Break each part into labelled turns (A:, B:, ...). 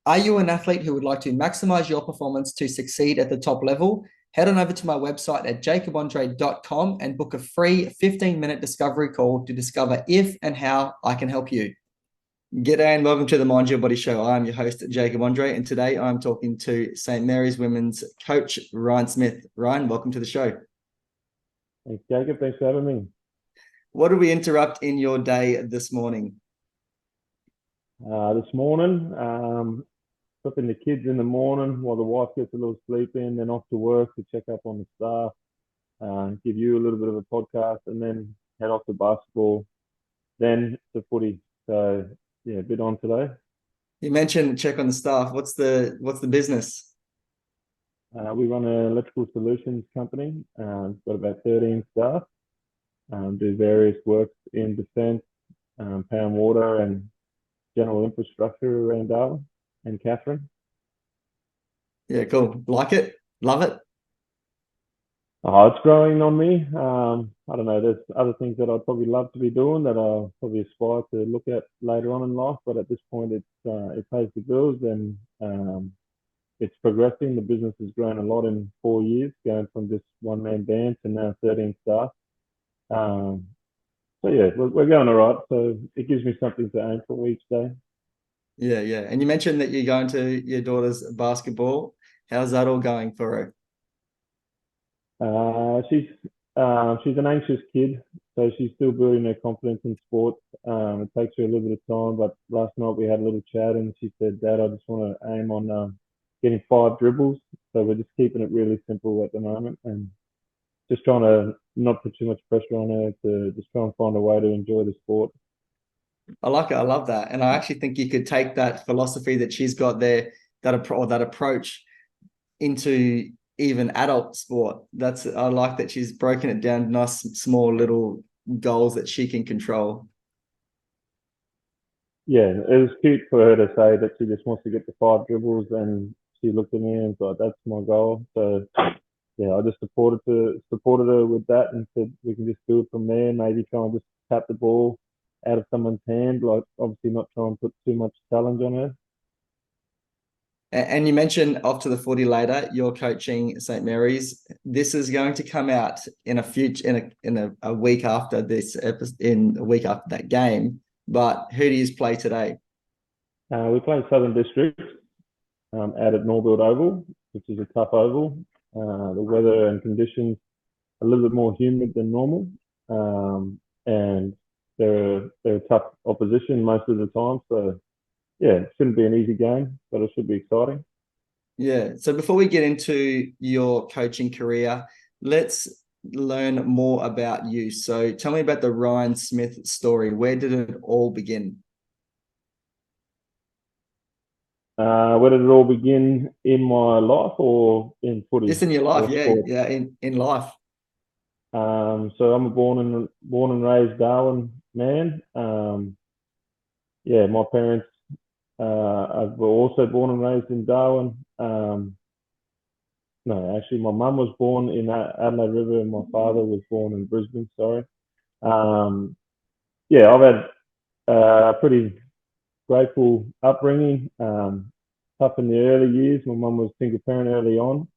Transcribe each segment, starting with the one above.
A: Are you an athlete who would like to maximize your performance to succeed at the top level? Head on over to my website at jacobandre.com and book a free 15-minute discovery call to discover if and how I can help you. G'day and welcome to the Mind Your Body Show. I'm your host, Jacob Andre, and today I'm talking to St. Mary's Women's coach, Ryan Smith. Ryan, welcome to the show.
B: Thanks, Jacob. Thanks for having me.
A: What did we interrupt in your day this morning?
B: This morning, flipping the kids in the morning while the wife gets a little sleep in, then off to work to check up on the staff, give you a little bit of a podcast, and then head off to basketball, then to footy. So yeah, a bit on today.
A: You mentioned check on the staff. What's the business?
B: We run an electrical solutions company. Got about 13 staff. Do various works in defence, power and water, and general infrastructure around Darwin and Catherine.
A: Yeah, cool. Like it? Love it?
B: Oh, it's growing on me. I don't know. There's other things that I'd probably love to be doing that I'll probably aspire to look at later on in life. But at this point, it pays the bills and it's progressing. The business has grown a lot in 4 years, going from just one-man band to now 13 staff. So yeah, we're going all right. So it gives me something to aim for each day.
A: Yeah, yeah. And you mentioned that you're going to your daughter's basketball. How's that all going for her?
B: She's an anxious kid, so she's still building her confidence in sports. It takes her a little bit of time, but last night we had a little chat, and she said, "Dad, I just want to aim on getting 5 dribbles." So we're just keeping it really simple at the moment, and just trying to not put too much pressure on her to just try and find a way to enjoy the sport.
A: I like it. I love that. And I actually think you could take that philosophy that she's got there, that approach into even adult sport. I like that she's broken it down to nice, small little goals that she can control.
B: Yeah, it was cute for her to say that she just wants to get the 5 dribbles, and she looked at me and thought, "That's my goal." So yeah, I just supported her with that and said we can just do it from there. Maybe try and just tap the ball out of someone's hand, like obviously not try and put too much challenge on her.
A: And you mentioned off to the footy later, you're coaching St. Mary's. This is going to come out in a week after this episode, in a week after that game. But who do you play today?
B: We play Southern District out at Norbuild Oval, which is a tough oval. The weather and conditions a little bit more humid than normal, and they're a tough opposition most of the time. So yeah, it shouldn't be an easy game, but it should be exciting.
A: Yeah. So before we get into your coaching career, let's learn more about you. So tell me about the Ryan Smith story. Where did it all begin?
B: Where did it all begin in my life or in footy
A: Just in your life,
B: or
A: yeah,
B: sport?
A: yeah, in life.
B: So I'm a born and raised Darwin man. Yeah, my parents were also born and raised in Darwin. No, actually, my mum was born in Adelaide River, and my father was born in Brisbane. Sorry. Um, yeah, I've had a pretty grateful upbringing. Tough in the early years. My mum was single parent early on,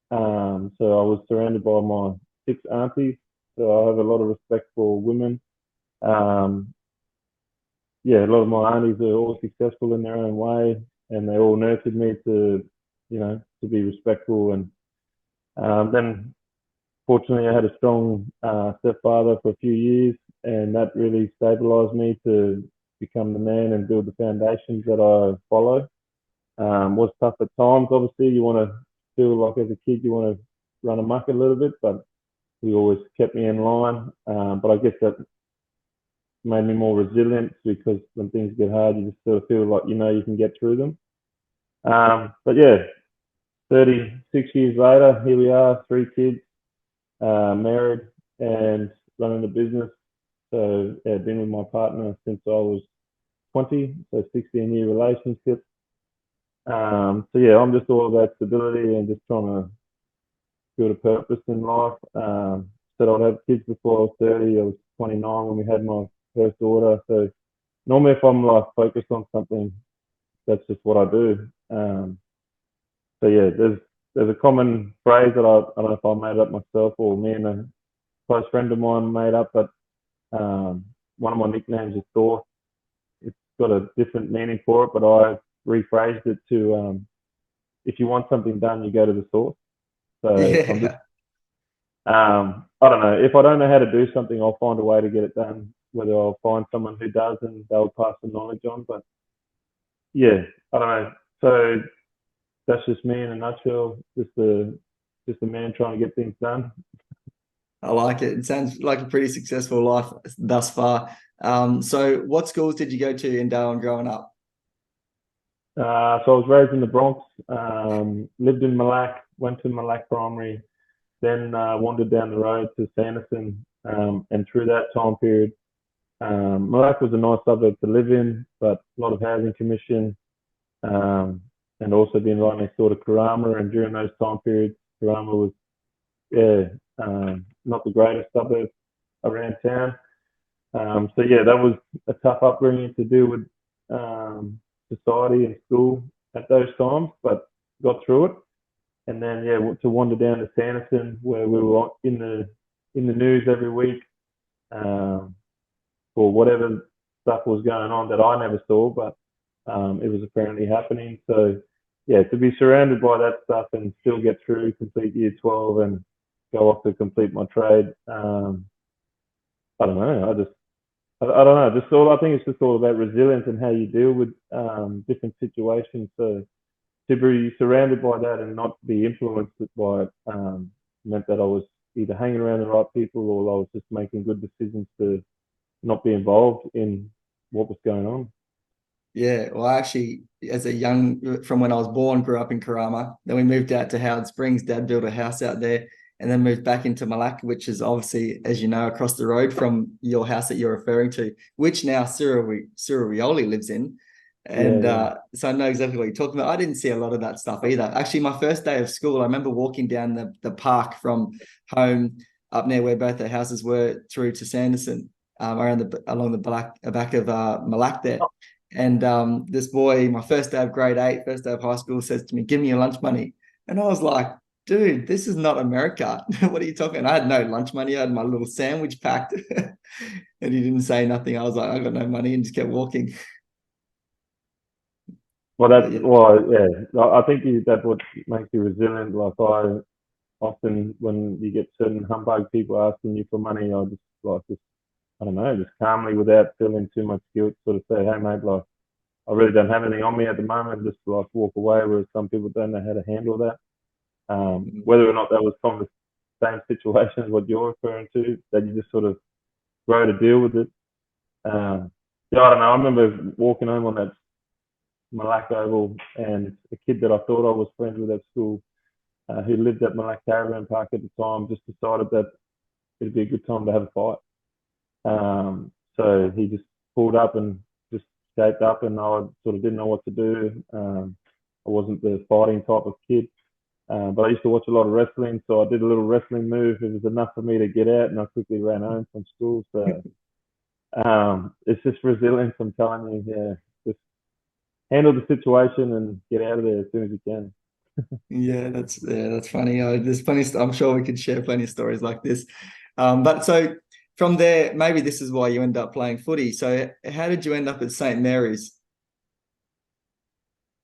B: so I was surrounded by my 6 aunties. So I have a lot of respect for women. Um, yeah, a lot of my aunties are all successful in their own way, and they all nurtured me to be respectful. And then, fortunately, I had a strong stepfather for a few years, and that really stabilized me to become the man and build the foundations that I follow. Was tough at times. Obviously, you want to feel like as a kid you want to run amok a little bit, but he always kept me in line. But I guess that made me more resilient because when things get hard, you just sort of feel like you can get through them. But yeah, 36 years later, here we are, 3 kids, married, and running a business. So yeah, been with my partner since I was 20, so 16-year relationship. So yeah, I'm just all about stability and just trying to build a purpose in life. Said I'd have kids before I was 30. I was 29 when we had my first daughter. So normally if I'm like focused on something that's just what I do. So yeah, there's a common phrase that I don't know if I made up myself or me and a close friend of mine made up, but one of my nicknames is Thor. It's got a different meaning for it, but I rephrased it to if you want something done, you go to the source. So I'm just,
A: Yeah,
B: I don't know. If I don't know how to do something, I'll find a way to get it done. Whether I'll find someone who does and they'll pass the knowledge on. But yeah, I don't know. So that's just me in a nutshell. Just a man trying to get things done.
A: I like it. It sounds like a pretty successful life thus far. So what schools did you go to in Darwin growing up?
B: So I was raised in the Bronx, lived in Malac, went to Malac Primary, then wandered down the road to Sanderson, and through that time period, Malac was a nice suburb to live in, but a lot of housing commission, and also being right next door to Karama. And during those time periods, Karama was, yeah, not the greatest suburb around town. So yeah, that was a tough upbringing to deal with society and school at those times, but got through it. And then yeah, to wander down to Sanderson, where we were in the news every week for whatever stuff was going on that I never saw, but it was apparently happening. So yeah, to be surrounded by that stuff and still get through, complete year 12 and go off to complete my trade. I don't know. I don't know. I think it's just all about resilience and how you deal with different situations. So to be surrounded by that and not be influenced by it meant that I was either hanging around the right people or I was just making good decisions to not be involved in what was going on.
A: Yeah, well, I actually, as a young, from when I was born, grew up in Karama. Then we moved out to Howard Springs. Dad built a house out there, and then moved back into Malacca, which is obviously, as you know, across the road from your house that you're referring to, which now Cyril Rioli lives in.
B: Yeah,
A: And
B: yeah.
A: so I know exactly what you're talking about. I didn't see a lot of that stuff either. Actually, my first day of school, I remember walking down the park from home up near where both the houses were through to Sanderson, along the back of Malacca there. And this boy, my first day of grade 8, first day of high school, says to me, "Give me your lunch money." And I was like, "Dude, this is not America. What are you talking?" I had no lunch money. I had my little sandwich packed. And he didn't say nothing. I was like, "I got no money," and just kept walking.
B: Well,
A: But yeah,
B: yeah. I think that's what makes you resilient. Like I often, when you get certain humbug people asking you for money, I just I don't know, just calmly without feeling too much guilt, sort of say, "Hey, mate, like I really don't have anything on me at the moment." Just like walk away. Whereas some people don't know how to handle that. Whether or not that was from the same situation as what you're referring to, that you just sort of grow to deal with it. Yeah, I don't know. I remember walking home on that Malacca Oval, and a kid that I thought I was friends with at school, who lived at Malacca Caravan Park at the time, just decided that it'd be a good time to have a fight. So he just pulled up and just shaped up, and I sort of didn't know what to do. I wasn't the fighting type of kid, but I used to watch a lot of wrestling, so I did a little wrestling move. It was enough for me to get out, and I quickly ran home from school. So it's just resilience, I'm telling you. Yeah, just handle the situation and get out of there as soon as you can.
A: that's funny. There's plenty. I'm sure we could share plenty of stories like this. But so from there, maybe this is why you end up playing footy. So how did you end up at St. Mary's?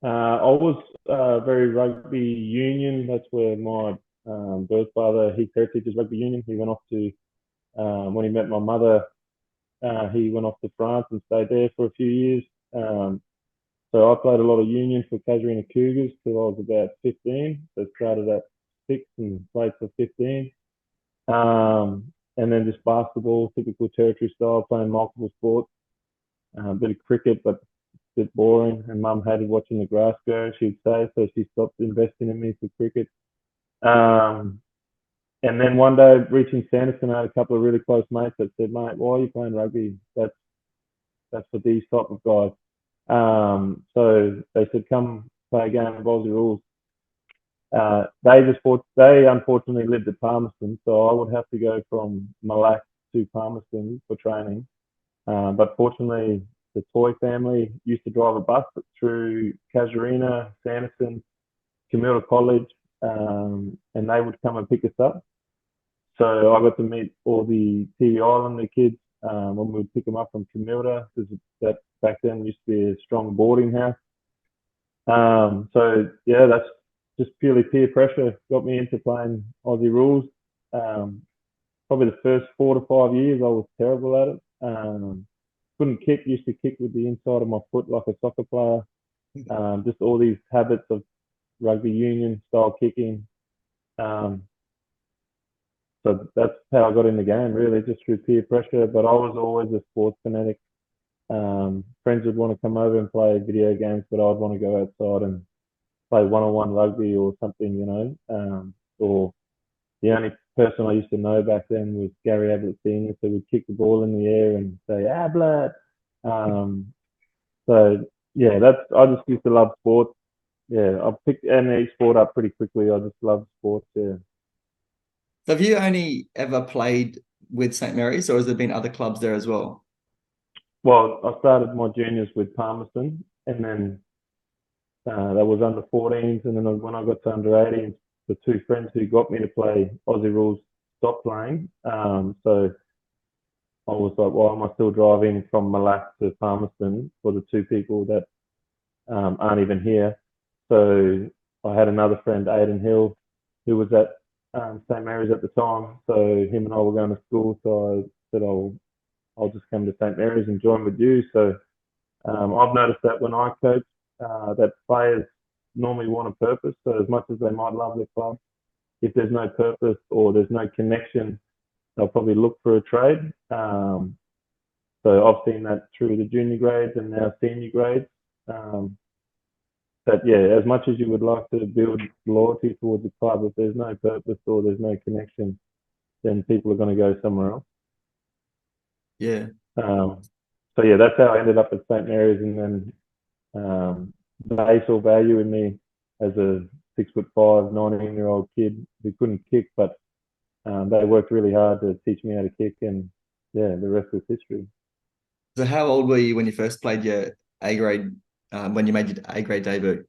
B: I was very rugby union. That's where my birth father, his heritage is rugby union. He went off to, when he met my mother, he went off to France and stayed there for a few years. So I played a lot of union for Casuarina Cougars till I was about 15. So started at 6 and played for 15. And then just basketball, typical territory style, playing multiple sports. A bit of cricket, but a bit boring. And mum hated watching the grass grow, she'd say, so she stopped investing in me for cricket. Um, and then one day, reaching Sanderson, I had a couple of really close mates that said, "Mate, why are you playing rugby? That's for these type of guys." So they said, "Come play a game of Aussie Rules." They unfortunately lived at Palmerston, so I would have to go from Malac to Palmerston for training. But fortunately, the Toy family used to drive a bus through Casuarina, Sanderson, Camilla College, and they would come and pick us up. So I got to meet all the TV Islander kids when we would pick them up from Camilla, because that back then used to be a strong boarding house. So yeah, that's just purely peer pressure got me into playing Aussie Rules. Probably the first 4 to 5 years I was terrible at it. Couldn't kick, used to kick with the inside of my foot like a soccer player. Just all these habits of rugby union style kicking. So that's how I got in the game, really, just through peer pressure. But I was always a sports fanatic. Friends would want to come over and play video games, but I'd want to go outside and play one-on-one rugby or something, you know. Or the only person I used to know back then was Gary Ablett Senior, so we'd kick the ball in the air and say Ablett. So yeah, I just used to love sports. Yeah, I picked any sport up pretty quickly. I just love sports. Yeah.
A: So have you only ever played with St. Mary's, or has there been other clubs there as well?
B: Well, I started my juniors with Palmerston, and then that was under 14s, and then when I got to under 18s, the two friends who got me to play Aussie Rules stopped playing. So I was like, why am I still driving from Malak to Palmerston for the two people that aren't even here? So I had another friend, Aidan Hill, who was at St. Mary's at the time. So him and I were going to school. So I said, I'll just come to St. Mary's and join with you. So I've noticed that when I coach, that players normally want a purpose. So as much as they might love their club, if there's no purpose or there's no connection, they'll probably look for a trade. So I've seen that through the junior grades and now senior grades. But yeah, as much as you would like to build loyalty towards the club, if there's no purpose or there's no connection, then people are going to go somewhere else.
A: Yeah.
B: So yeah, that's how I ended up at St. Mary's, and then they saw value in me as a 6'5", 19-year-old kid who couldn't kick, but they worked really hard to teach me how to kick, and yeah, the rest is history.
A: So how old were you when you first played your A grade, when you made your A grade debut?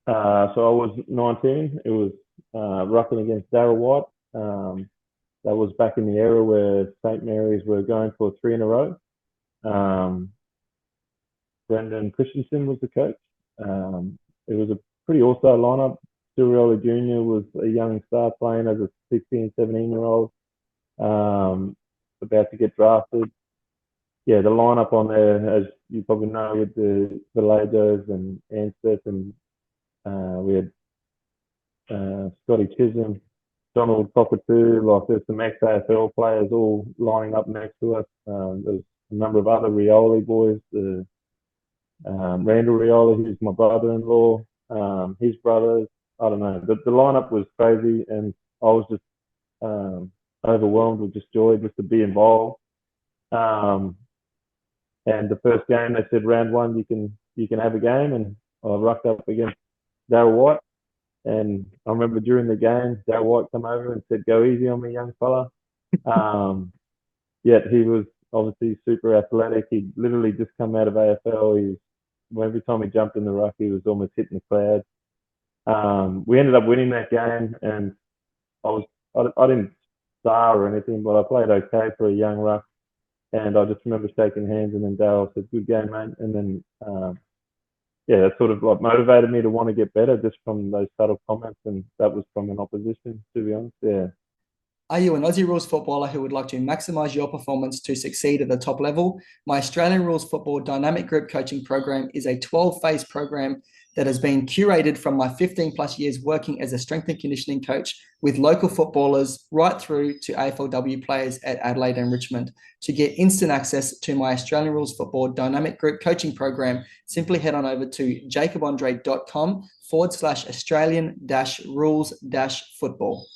B: So I was 19. It was roughing against Darwin White. That was back in the era where St. Mary's were going for 3 in a row. Brendan Christensen was the coach. It was a pretty all-star lineup. Surioli Jr. was a young star playing as a 16, 17-year-old, about to get drafted. Yeah, the lineup on there, as you probably know, with the Vallejo's and Ansteth, and we had Scotty Chisholm, Donald Cockatoo, like there's some ex-AFL players all lining up next to us. There's a number of other Rioli boys, Randall Rioli, who's my brother-in-law, his brothers. I don't know. The lineup was crazy, and I was just overwhelmed with just joy just to be involved. And the first game, they said round 1 you can have a game, and I rucked up against Darryl White. And I remember during the game, Darryl White come over and said, "Go easy on me, young fella." Yet he was obviously super athletic. He'd literally just come out of AFL. Every time he jumped in the ruck, he was almost hitting the clouds. We ended up winning that game, and I didn't star or anything, but I played okay for a young ruck. And I just remember shaking hands, and then Darryl said, "Good game, mate." And then yeah, that sort of like motivated me to want to get better just from those subtle comments, and that was from an opposition, to be honest. Yeah.
A: Are you an Aussie Rules footballer who would like to maximise your performance to succeed at the top level? My Australian Rules Football Dynamic Group Coaching Program is a 12-phase program that has been curated from my 15+ years working as a strength and conditioning coach with local footballers right through to AFLW players at Adelaide and Richmond. To get instant access to my Australian Rules Football Dynamic Group Coaching Program, simply head on over to jacobandre.com/Australian-rules-football.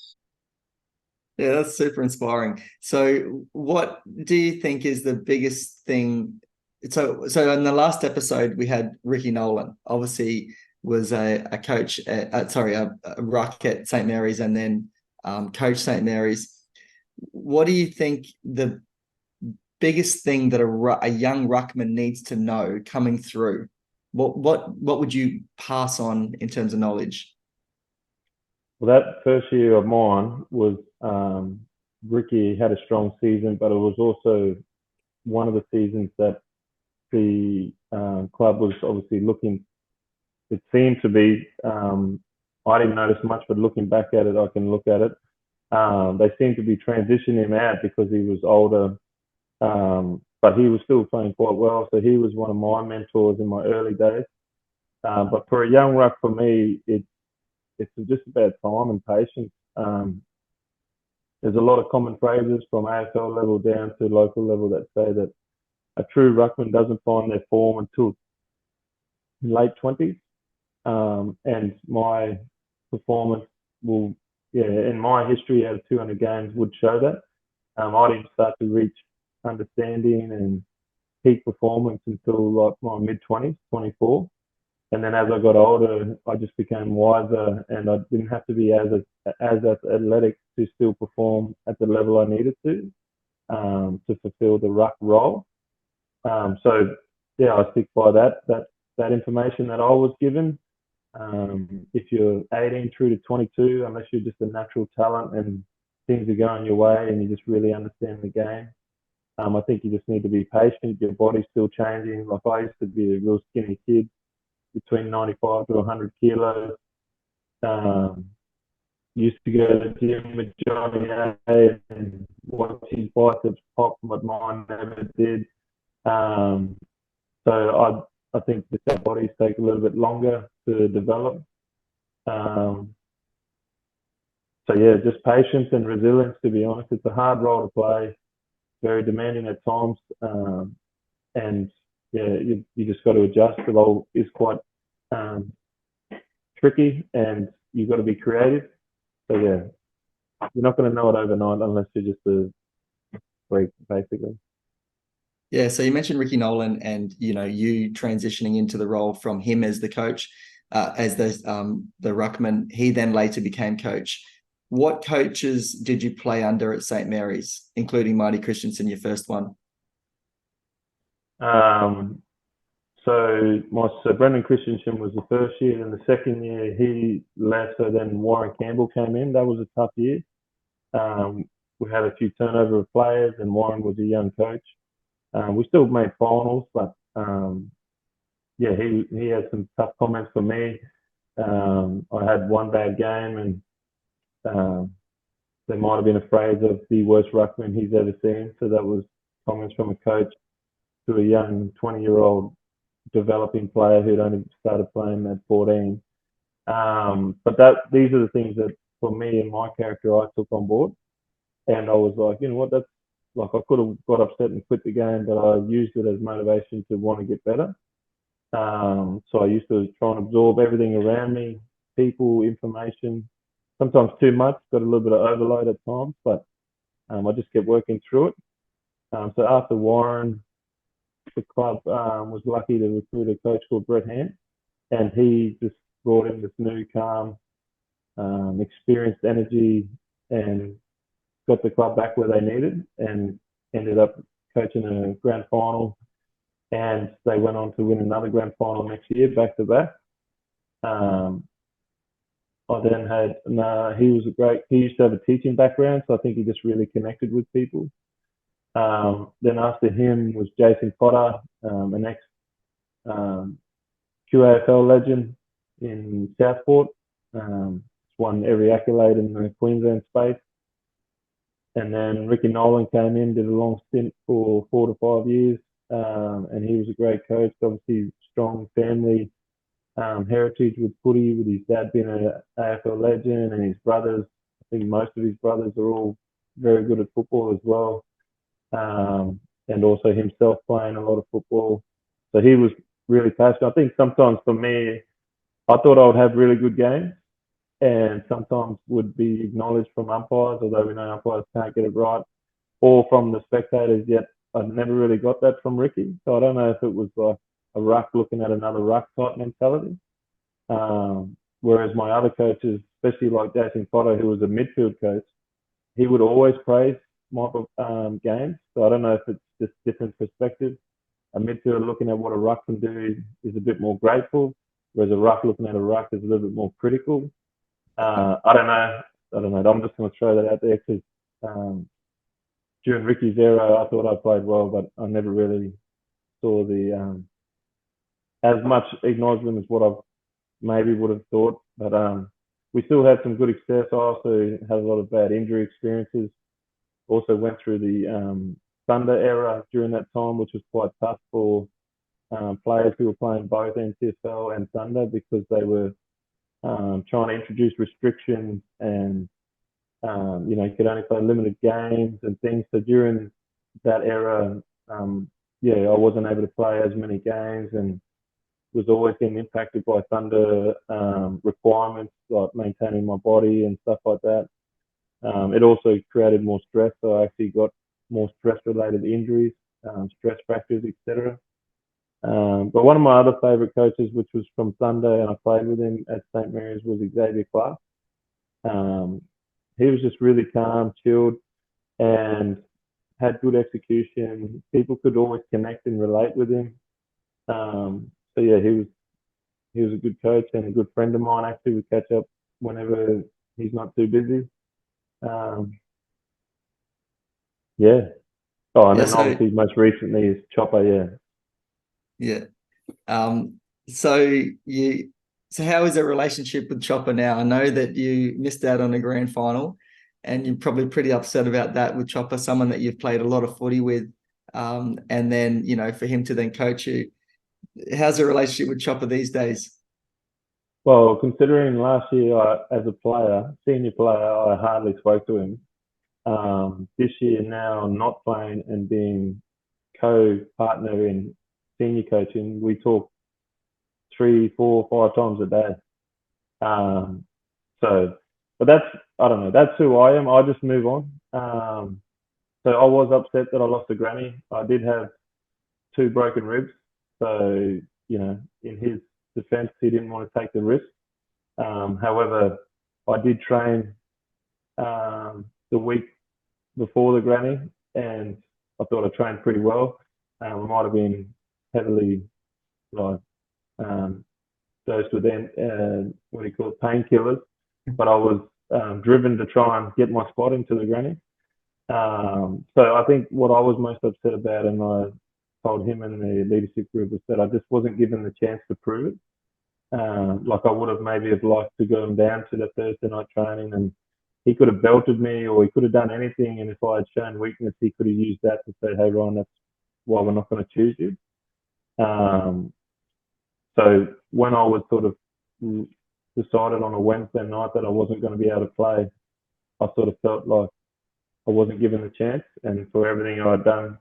A: Yeah, that's super inspiring. So what do you think is the biggest thing? So in the last episode, we had Ricky Nolan, obviously was a coach a ruck at St. Mary's, and then coach St. Mary's. What do you think the biggest thing that a young ruckman needs to know coming through? What would you pass on in terms of knowledge?
B: Well, that first year of mine was Ricky had a strong season, but it was also one of the seasons that the club was obviously looking. It seemed to be. I didn't notice much, but looking back at it, I can look at it. They seemed to be transitioning him out because he was older, but he was still playing quite well. So he was one of my mentors in my early days. But for a young ruck, for me, it's just about time and patience. There's a lot of common phrases from AFL level down to local level that say that a true ruckman doesn't find their form until late 20s. And my performance will, in my history out of 200 games would show that. I didn't start to reach understanding and peak performance until like my mid-20s, 24. And then as I got older, I just became wiser, and I didn't have to be as athletic to still perform at the level I needed to fulfill the ruck role. So yeah, I stick by that information that I was given. If you're 18 through to 22, unless you're just a natural talent and things are going your way and you just really understand the game, I think you just need to be patient. Your body's still changing. Like I used to be a real skinny kid, between 95 to 100 kilos. Used to go to the gym with Johnny A and watch his biceps pop, but mine never did. So I think that our bodies take a little bit longer to develop. So yeah, just patience and resilience, to be honest. It's a hard role to play, very demanding at times. And yeah, you just got to adjust. The role is quite tricky, and you've got to be creative. So yeah, you're not going to know it overnight unless you're just a freak, basically.
A: Yeah, so you mentioned Ricky Nolan, and you transitioning into the role from him as the coach, as the ruckman. He then later became coach. What coaches did you play under at St. Mary's, including Marty Christensen, your first one?
B: So Brendan Christensen was the first year, and the second year he left. So then Warren Campbell came in. That was a tough year. We had a few turnover of players, and Warren was a young coach. We still made finals, but yeah, he had some tough comments for me. I had one bad game, and they might have been afraid of the worst ruckman he's ever seen. So that was comments from a coach to a young 20-year-old developing player who'd only started playing at 14. But these are the things that, for me and my character, I took on board. And I was like, you know what, that's like, I could have got upset and quit the game, but I used it as motivation to want to get better. So I used to try and absorb everything around me, people, information, sometimes too much, got a little bit of overload at times, but I just kept working through it. So after Warren, the club was lucky to recruit a coach called Brett Hand, and he just brought in this new, calm, experienced energy and got the club back where they needed, and ended up coaching a grand final, and they went on to win another grand final next year, back to back. I then had, he was he used to have a teaching background, so I think he just really connected with people. Then after him was Jason Potter, an ex QAFL legend in Southport. Won every accolade in the Queensland space. And then Ricky Nolan came in, did a long stint for 4 to 5 years, and he was a great coach. Obviously, strong family heritage with footy, with his dad being an AFL legend, and his brothers. I think most of his brothers are all very good at football as well. And also himself playing a lot of football. So he was really passionate. I think sometimes for me, I thought I would have really good games, and sometimes would be acknowledged from umpires, although we know umpires can't get it right, or from the spectators, yet I never really got that from Ricky. So I don't know if it was like a ruck looking at another ruck type mentality. Whereas my other coaches, especially like Jason Potter, who was a midfield coach, he would always praise my games. So I don't know if it's just different perspective. A midfielder looking at what a ruck can do is a bit more grateful, whereas a ruck looking at a ruck is a little bit more critical. I don't know. I'm just going to throw that out there because during Ricky's era, I thought I played well, but I never really saw the as much acknowledgement as what I maybe would have thought. But we still had some good success. I also had a lot of bad injury experiences. Also went through the Thunder era during that time, which was quite tough for players who were playing both NCSL and Thunder because they were trying to introduce restrictions and you could only play limited games and things. So during that era, I wasn't able to play as many games and was always getting impacted by Thunder requirements like maintaining my body and stuff like that. It also created more stress, so I actually got more stress-related injuries, stress fractures, etc. But one of my other favourite coaches, which was from Thunder, and I played with him at St. Mary's, was Xavier Clark. He was just really calm, chilled, and had good execution. People could always connect and relate with him. So yeah, he was a good coach and a good friend of mine. Actually, we catch up whenever he's not too busy. Yeah. Oh, and
A: Yeah,
B: then obviously most recently is Chopper. Yeah.
A: Yeah. So how is the relationship with Chopper now? I know that you missed out on a grand final and you're probably pretty upset about that with Chopper, someone that you've played a lot of footy with. And then, for him to then coach you. How's the relationship with Chopper these days?
B: Well, considering last year as a player, senior player, I hardly spoke to him. This year now, not playing and being co-partner in senior coaching, we talk 3, 4, 5 times a day. But I don't know, that's who I am. I just move on. So I was upset that I lost to Granny. I did have 2 broken ribs. So, in his defense, he didn't want to take the risk. However, I did train the week before the Granny, and I thought I trained pretty well. I might have been heavily dosed with what do you call it, painkillers, but I was driven to try and get my spot into the Granny. So I think what I was most upset about, and I told him and the leadership group, was that I just wasn't given the chance to prove it. Like I would have maybe have liked to go down to the Thursday night training, and he could have belted me or he could have done anything. And if I had shown weakness, he could have used that to say, "Hey, Ryan, that's why we're not going to choose you." So when I was sort of decided on a Wednesday night that I wasn't going to be able to play, I sort of felt like I wasn't given the chance. And for everything I'd done,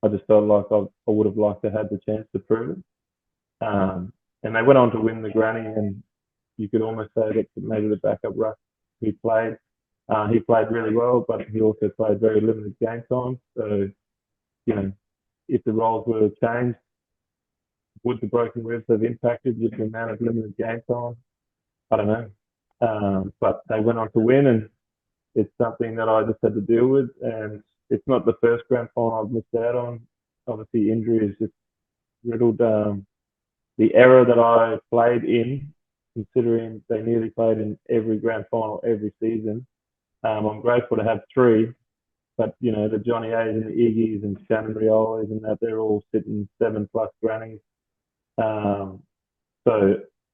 B: I just felt like I would have liked to have the chance to prove it. And they went on to win the Granny, and you could almost say that maybe the backup ruck he played really well, but he also played very limited game time. So, if the roles were changed, would the broken ribs have impacted with the amount of limited game time? I don't know. But they went on to win, and it's something that I just had to deal with. And it's not the first grand final I've missed out on. Obviously, injury has just riddled the era that I played in, considering they nearly played in every grand final every season. I'm grateful to have 3, but the Johnny A's and the Iggy's and Shannon Riolis and that, they're all sitting 7+ grannies. So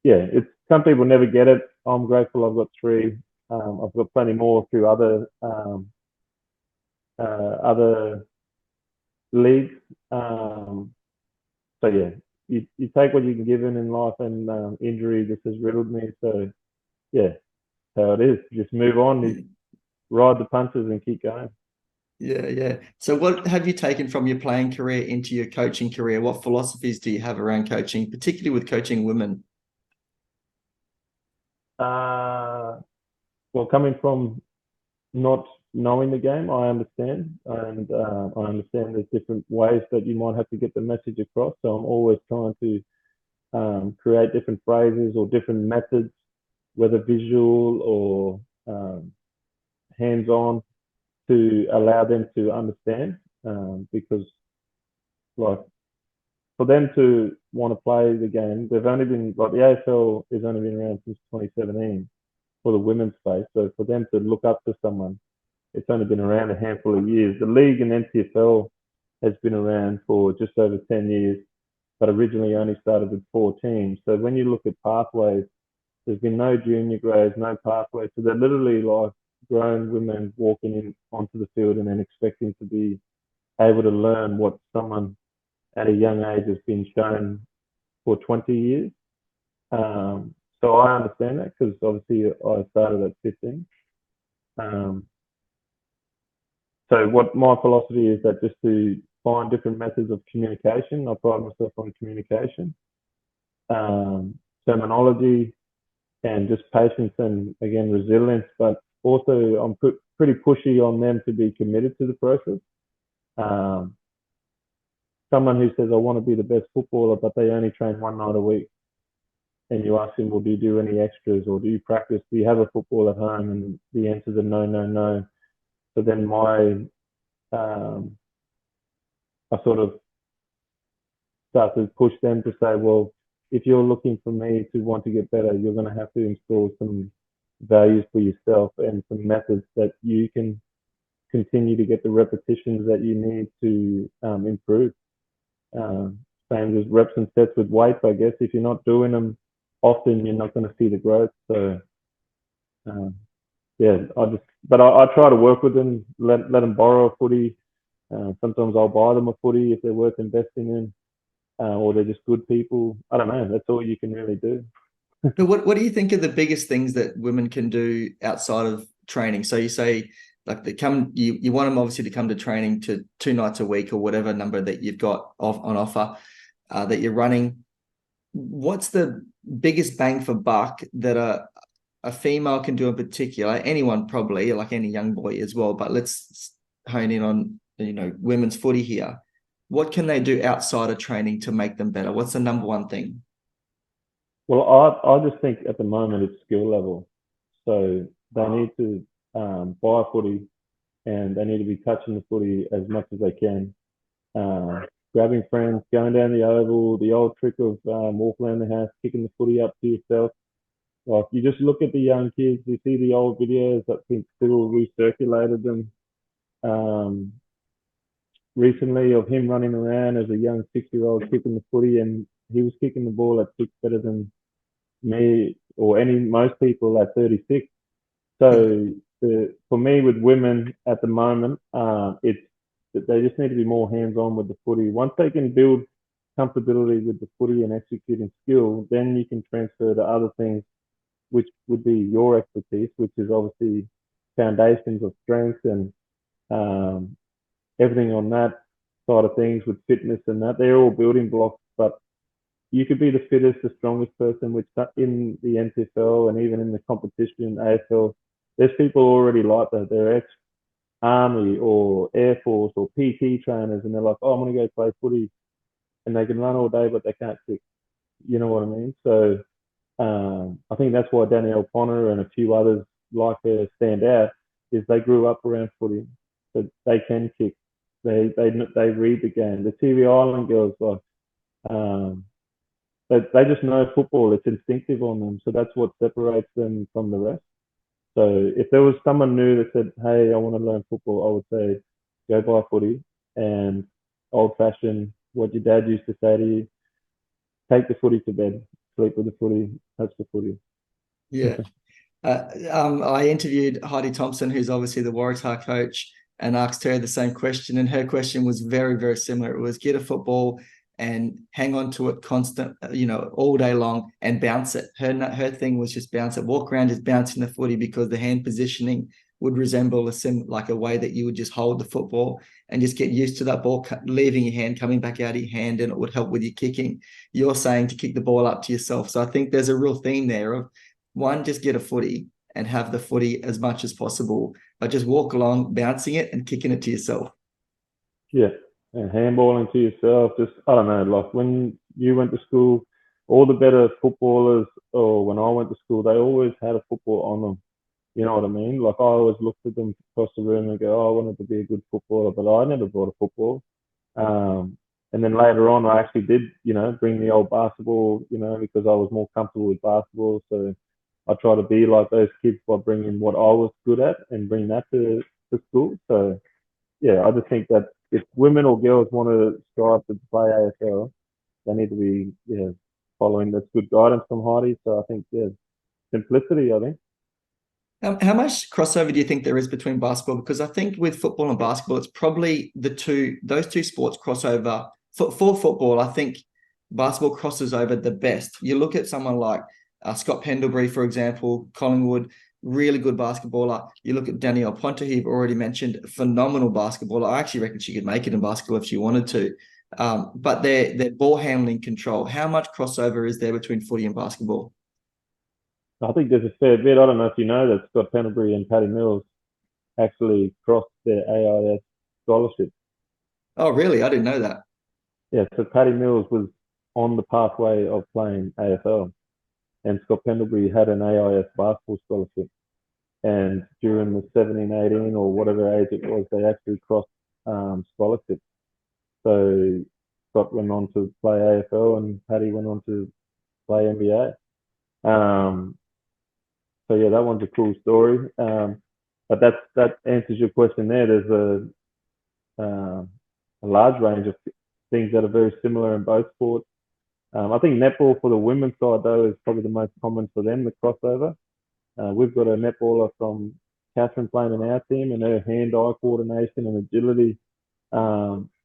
B: yeah, it's some people never get it. I'm grateful I've got 3. I've got plenty more through other leagues. So yeah, you take what you can give in life, and injury just has riddled me. So yeah, how it is. Just move on, ride the punches, and keep going.
A: Yeah. So what have you taken from your playing career into your coaching career? What philosophies do you have around coaching, particularly with coaching women?
B: Well, coming from not knowing the game, I understand, and I understand there's different ways that you might have to get the message across. So I'm always trying to create different phrases or different methods, whether visual or hands-on, to allow them to understand. because like for them to want to play the game, they've only been like the AFL has only been around since 2017 for the women's space. So for them to look up to someone, it's only been around a handful of years. The league and NTFL has been around for just over 10 years, but originally only started with 4 teams. So when you look at pathways, there's been no junior grades, no pathways. So they're literally like grown women walking in onto the field and then expecting to be able to learn what someone at a young age has been shown for 20 years. So I understand that because obviously I started at 15. So what my philosophy is that just to find different methods of communication. I pride myself on communication, terminology, and just patience and again resilience. But also I'm pretty pushy on them to be committed to the process. Someone who says I want to be the best footballer, but they only train one night a week, and you ask them, well, do you do any extras or do you practice? Do you have a football at home? And the answer is no, no, no. So then I sort of start to push them to say, well, if you're looking for me to want to get better, you're going to have to install some values for yourself and some methods that you can continue to get the repetitions that you need to improve. Same as reps and sets with weights, I guess. If you're not doing them often, you're not going to see the growth. So, yeah, I try to work with them, let them borrow a footy. Sometimes I'll buy them a footy if they're worth investing in, or they're just good people. I don't know. That's all you can really do.
A: So what do you think are the biggest things that women can do outside of training? So you say like you want them obviously to come to training to 2 nights a week or whatever number that you've got on offer that you're running. What's the biggest bang for buck that a female can do in particular? Anyone probably, like any young boy as well, but let's hone in on women's footy here. What can they do outside of training to make them better? What's the number one thing?
B: Well, I just think at the moment it's skill level. So they need to buy a footy and they need to be touching the footy as much as they can. Grabbing friends, going down the oval, the old trick of walk around the house, kicking the footy up to yourself. Like you just look at the young kids, you see the old videos. I think still recirculated them recently of him running around as a young 6-year-old kicking the footy, and he was kicking the ball at 6 better than me or most people at 36. So for me, with women at the moment, it's that they just need to be more hands-on with the footy. Once they can build comfortability with the footy and executing skill, then you can transfer to other things, which would be your expertise, which is obviously foundations of strength and everything on that side of things with fitness and that. They're all building blocks, but you could be the fittest, the strongest person, which in the NTFL and even in the competition, AFL, there's people already like that. They're ex-army or Air Force or PT trainers, and they're like, oh, I'm going to go play footy. And they can run all day, but they can't kick. You know what I mean? So I think that's why Danielle Ponner and a few others like her stand out, is they grew up around footy. So they can kick. They read the game. The TV Island girls, they just know football. It's instinctive on them. So that's what separates them from the rest. So if there was someone new that said, hey, I want to learn football, I would say, go buy footy and old fashioned, what your dad used to say to you, take the footy to bed, sleep with the footy, touch the footy.
A: Yeah. I interviewed Heidi Thompson, who's obviously the Waratah coach, and asked her the same question. And her question was very, very similar. It was get a football and hang on to it constant, all day long and bounce it. Her thing was just bounce it, walk around just bouncing the footy, because the hand positioning would resemble like a way that you would just hold the football and just get used to that ball leaving your hand, coming back out of your hand, and it would help with your kicking. You're saying to kick the ball up to yourself. So I think there's a real theme there of, one, just get a footy and have the footy as much as possible, but just walk along, bouncing it and kicking it to yourself.
B: Yeah, and handballing to yourself. Just, I don't know, like when you went to school, all the better footballers, or when I went to school, they always had a football on them. You know what I mean? Like I always looked at them across the room and go, oh, I wanted to be a good footballer, but I never brought a football. And then later on, I actually did, bring the old basketball, because I was more comfortable with basketball. So I try to be like those kids by bringing what I was good at and bring that to school. So yeah, I just think that if women or girls want to strive to play AFL, they need to be following this good guidance from Heidi. So I think simplicity. I think.
A: How much crossover do you think there is between basketball? Because I think with football and basketball, it's probably those two sports crossover. For football, I think basketball crosses over the best. You look at someone like Scott Pendlebury, for example, Collingwood, really good basketballer. You look at Danielle Ponte, who you've already mentioned, phenomenal basketballer. I actually reckon she could make it in basketball if she wanted to. But their ball handling control, how much crossover is there between footy and basketball?
B: I think there's a fair bit. I don't know if you know that Scott Pendlebury and Paddy Mills actually crossed their AIS scholarship.
A: Oh, really? I didn't know that.
B: Yeah, so Paddy Mills was on the pathway of playing AFL, and Scott Pendlebury had an AIS basketball scholarship. And during the 17, 18 or whatever age it was, they actually crossed scholarships. So Scott went on to play AFL and Paddy went on to play NBA. So yeah, that one's a cool story. But that answers your question there. There's a large range of things that are very similar in both sports. I think netball for the women's side though is probably the most common for them, the crossover. We've got a netballer from Catherine playing in our team, and her hand-eye coordination and agility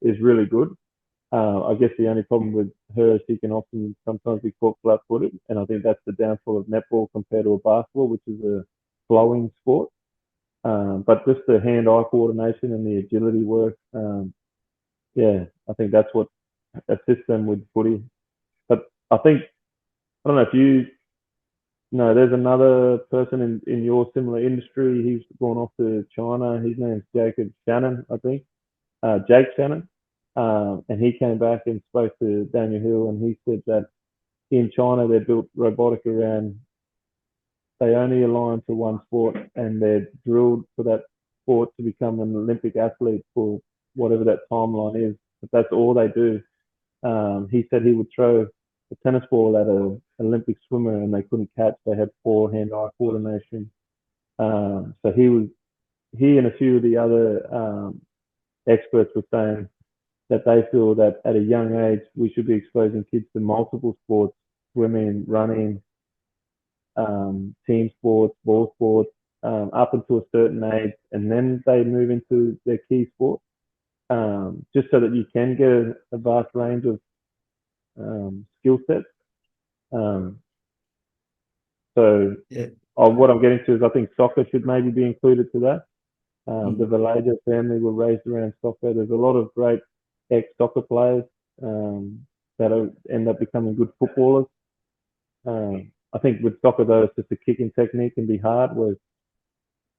B: is really good. I guess the only problem with her is she can often sometimes be caught flat-footed, and I think that's the downfall of netball compared to a basketball, which is a flowing sport. But just the hand-eye coordination and the agility work, I think that's what assists them with footy. But I think I don't know if you know. There's another person in your similar industry. He's gone off to China. His name's Jacob Shannon, I think. Jake Shannon. And he came back and spoke to Daniel Hill, and he said that in China they built robotic around. They only align to one sport, and they're drilled for that sport to become an Olympic athlete for whatever that timeline is. But that's all they do. He said he would throw a tennis ball at an Olympic swimmer, and they couldn't catch. They had poor hand-eye coordination. So he and a few of the other experts were saying that they feel that at a young age we should be exposing kids to multiple sports, swimming, running, team sports, ball sports, up until a certain age, and then they move into their key sport, just so that you can get a vast range of skill sets. So
A: Yeah.
B: what I'm getting to is I think soccer should maybe be included to that.
A: Mm.
B: The Vallejo family were raised around soccer. There's a lot of great ex-soccer players that end up becoming good footballers. I think with soccer though, it's just a kicking technique can be hard, whereas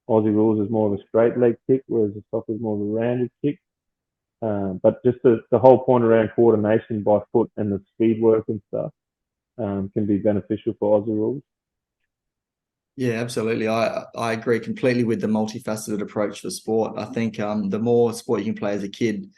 B: Aussie Rules is more of a straight leg kick, whereas the soccer is more of a rounded kick. But just the whole point around coordination by foot and the speed work and stuff can be beneficial for Aussie Rules.
A: Yeah, absolutely. I agree completely with the multifaceted approach to sport. I think the more sport you can play as a kid,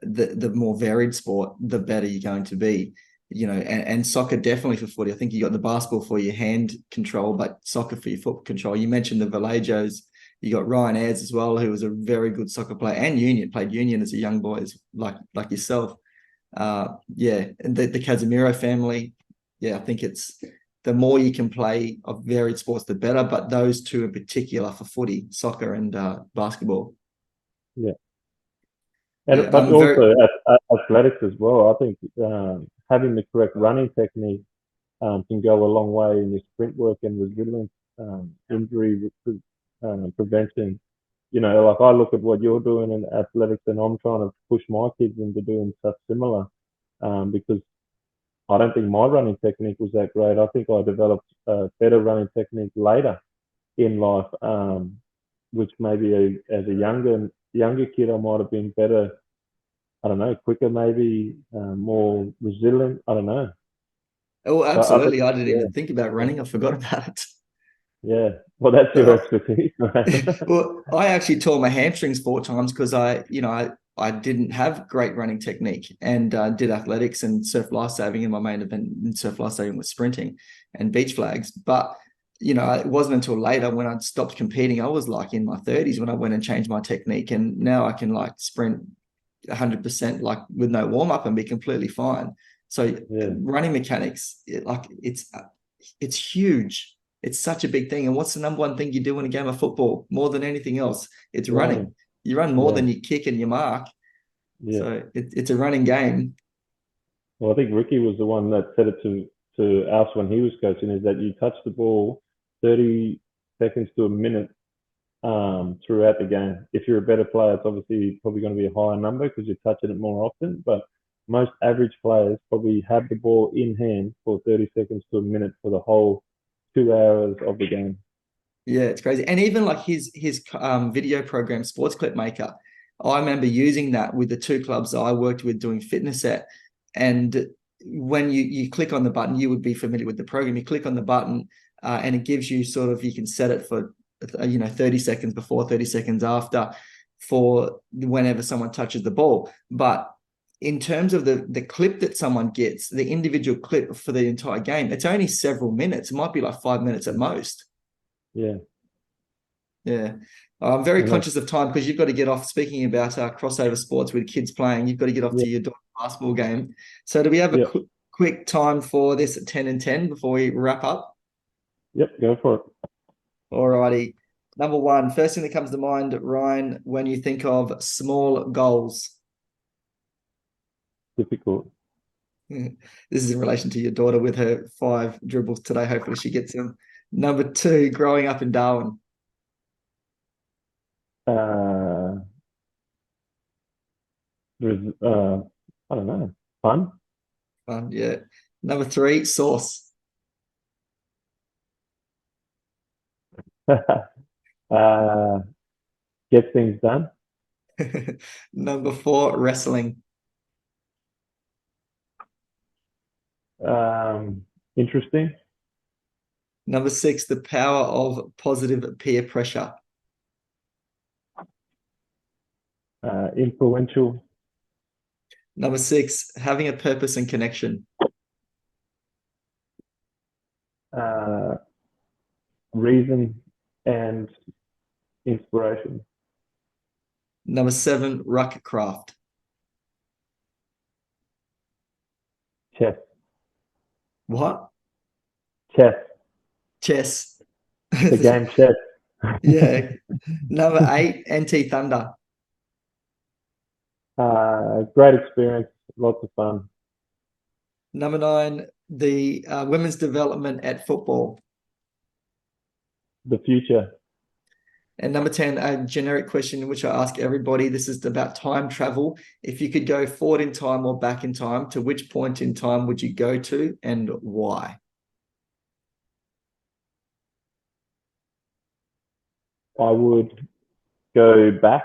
A: the more varied sport, the better you're going to be. And soccer definitely for footy. I think you got the basketball for your hand control, but soccer for your foot control. You mentioned the Vallejos. You got Ryan Ayres as well, who was a very good soccer player and played union as a young boy, like yourself. And the Casemiro family. Yeah, I think it's the more you can play of varied sports, the better. But those two in particular for footy, soccer and basketball.
B: Yeah.
A: Yeah,
B: But
A: I'm very.
B: also athletics as well. I think having the correct running technique can go a long way in your sprint work and resilience, injury prevention. Like I look at what you're doing in athletics, and I'm trying to push my kids into doing stuff similar, because I don't think my running technique was that great. I think I developed a better running technique later in life, which maybe as a younger kid I might have been better. I don't know, quicker maybe, more resilient. I don't know.
A: Oh,
B: So I think,
A: absolutely. I didn't
B: yeah,
A: even think about
B: yeah,
A: running. I forgot about it.
B: Yeah. Well, that's your expertise, right?
A: Well, I actually tore my hamstrings 4 times because I didn't have great running technique and did athletics and surf lifesaving, and my main event in surf lifesaving was sprinting and beach flags. But it wasn't until later when I stopped competing. I was like in my 30s when I went and changed my technique, and now I can like sprint 100% like with no warm up and be completely fine. So
B: Yeah.
A: running mechanics, it's huge. It's such a big thing. And what's the number one thing you do in a game of football more than anything else? It's running.
B: Running.
A: You run more
B: Yeah.
A: than you kick and you mark.
B: Yeah.
A: So it's a running game.
B: Well, I think Ricky was the one that said it to us when he was coaching, is that you touch the ball 30 seconds to a minute throughout the game. If you're a better player, it's obviously probably going to be a higher number because you're touching it more often. But most average players probably have the ball in hand for 30 seconds to a minute for the whole 2 hours of the game.
A: Yeah, it's crazy. And even like his video program, Sports Clip Maker, I remember using that with the 2 clubs that I worked with doing fitness at. And when you click on the button, you would be familiar with the program. You click on the button, and it gives you you can set it for 30 seconds before, 30 seconds after, for whenever someone touches the ball. But in terms of the clip that someone gets, the individual clip for the entire game, it's only several minutes. It might be like 5 minutes at most.
B: Yeah.
A: Yeah. I'm very
B: And
A: conscious of time because you've got to get off. Speaking about crossover sports with kids playing, you've got to get off
B: yeah,
A: to your basketball game. So do we have a
B: yeah,
A: quick time for this at 10 and 10 before we wrap up?
B: yep, go for it.
A: All righty. Number one, first thing that comes to mind, Ryan, when you think of small goals.
B: Difficult.
A: This is in relation to your daughter with her 5 dribbles today. Hopefully she gets them. Number two, growing up in Darwin.
B: Uh, there's, I don't know, fun.
A: Yeah. Number three, sauce.
B: uh, get things done.
A: Number four, wrestling.
B: Interesting.
A: Number six, the power of positive peer pressure.
B: Influential.
A: Number six, having a purpose and connection.
B: Reason and inspiration.
A: Number seven, ruck craft.
B: Chess.
A: What?
B: Chess.
A: Chess.
B: The game chess.
A: Yeah. Number eight, NT Thunder.
B: Great experience. Lots of fun.
A: Number nine, the women's development at football.
B: The future.
A: And number 10, a generic question which I ask everybody. This is about time travel. If you could go forward in time or back in time, to which point in time would you go to and why?
B: I would go back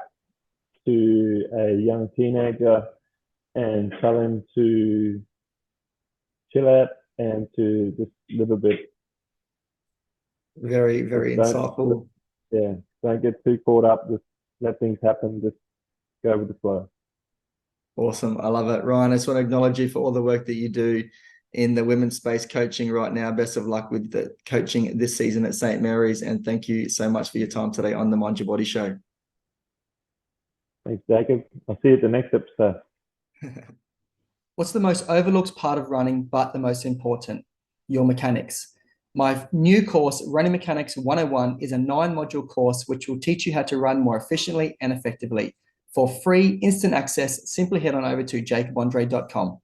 B: to a young teenager and tell him to chill out and to just live a bit.
A: Very, very insightful.
B: Yeah, don't get too caught up. Just let things happen. Just go with the flow.
A: Awesome. I love it. Ryan, I just want to acknowledge you for all the work that you do in the women's space coaching right now. Best of luck with the coaching this season at St. Mary's. And thank you so much for your time today on the Mind Your Body Show.
B: Thanks, Jacob. I'll see you at the next episode.
A: What's the most overlooked part of running, but the most important? Your mechanics. My new course, Running Mechanics 101, is a 9-module course which will teach you how to run more efficiently and effectively. For free instant access, simply head on over to jacobandre.com.